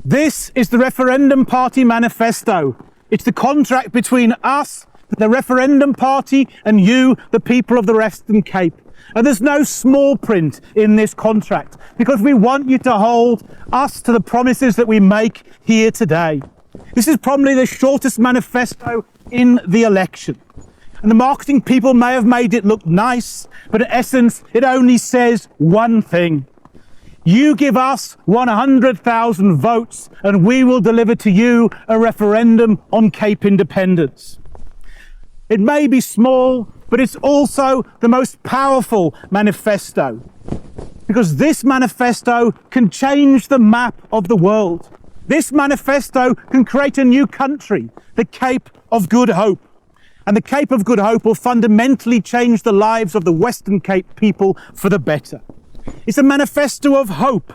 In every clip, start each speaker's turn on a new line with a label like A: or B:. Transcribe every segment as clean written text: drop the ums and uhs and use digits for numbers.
A: This is the Referendum Party manifesto. It's the contract between us, the Referendum Party, and you, the people of the Western Cape. And there's no small print in this contract, because we want you to hold us to the promises that we make here today. This is probably the shortest manifesto in the election. And the marketing people may have made it look nice, but in essence, it only says one thing. You give us 100,000 votes and we will deliver to you a referendum on Cape independence. It may be small, but it's also the most powerful manifesto, because this manifesto can change the map of the world. This manifesto can create a new country, the Cape of Good Hope. And the Cape of Good Hope will fundamentally change the lives of the Western Cape people for the better. It's a manifesto of hope,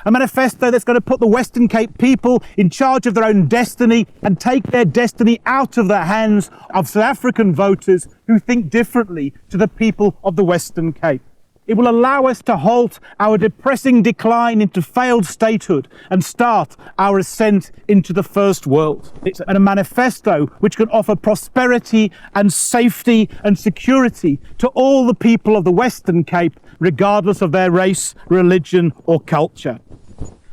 A: a manifesto that's going to put the Western Cape people in charge of their own destiny and take their destiny out of the hands of South African voters who think differently to the people of the Western Cape. It will allow us to halt our depressing decline into failed statehood and start our ascent into the first world. It's a manifesto which can offer prosperity and safety and security to all the people of the Western Cape, regardless of their race, religion, or culture.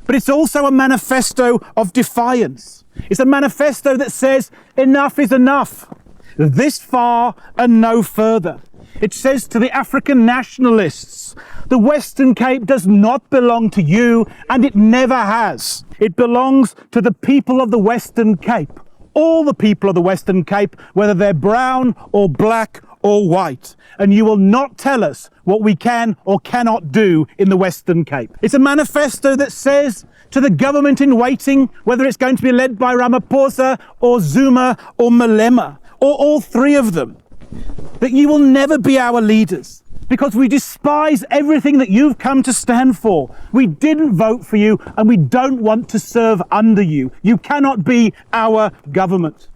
A: But it's also a manifesto of defiance. It's a manifesto that says enough is enough. This far and no further. It says to the African nationalists, the Western Cape does not belong to you, and it never has. It belongs to the people of the Western Cape. All the people of the Western Cape, whether they're brown or black or white. And you will not tell us what we can or cannot do in the Western Cape. It's a manifesto that says to the government in waiting, whether it's going to be led by Ramaphosa or Zuma or Malema, or all three of them, that you will never be our leaders, because we despise everything that you've come to stand for. We didn't vote for you, and we don't want to serve under you. You cannot be our government.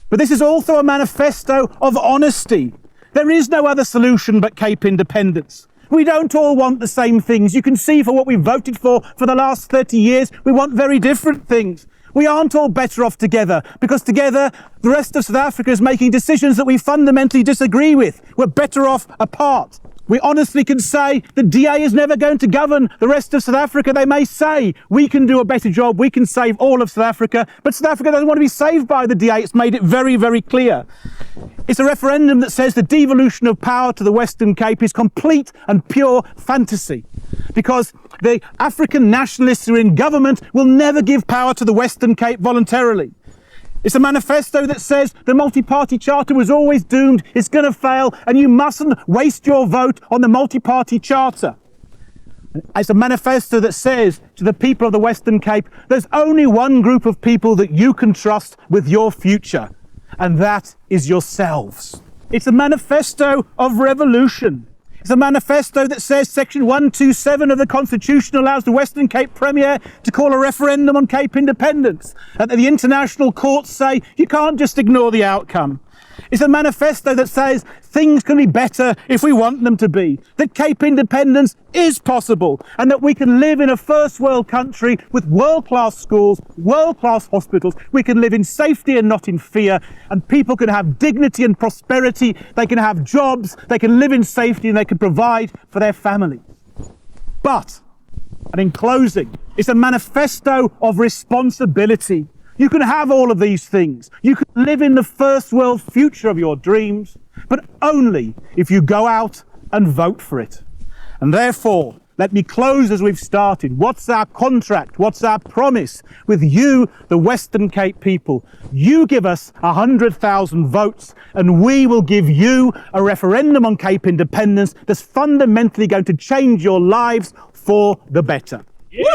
A: But this is also a manifesto of honesty. There is no other solution but Cape independence. We don't all want the same things. You can see for what we voted for the last 30 years, we want very different things. We aren't all better off together, because together the rest of South Africa is making decisions that we fundamentally disagree with. We're better off apart. We honestly can say the DA is never going to govern the rest of South Africa. They may say we can do a better job, we can save all of South Africa, but South Africa doesn't want to be saved by the DA. It's made it very, very clear. It's a referendum that says the devolution of power to the Western Cape is complete and pure fantasy, because the African nationalists who are in government will never give power to the Western Cape voluntarily. It's a manifesto that says the multi-party charter was always doomed, it's going to fail, and you mustn't waste your vote on the multi-party charter. It's a manifesto that says to the people of the Western Cape, there's only one group of people that you can trust with your future, and that is yourselves. It's a manifesto of revolution. It's a manifesto that says Section 127 of the Constitution allows the Western Cape Premier to call a referendum on Cape independence. And the international courts say you can't just ignore the outcome. It's a manifesto that says things can be better if we want them to be, that Cape independence is possible, and that we can live in a first world country with world-class schools, world-class hospitals. We can live in safety and not in fear, and people can have dignity and prosperity. They can have jobs, they can live in safety, and they can provide for their families. But, and in closing, it's a manifesto of responsibility. You can have all of these things. You can live in the first world future of your dreams, but only if you go out and vote for it. And therefore, let me close as we've started. What's our contract? What's our promise with you, the Western Cape people? You give us 100,000 votes, and we will give you a referendum on Cape independence that's fundamentally going to change your lives for the better. Yeah.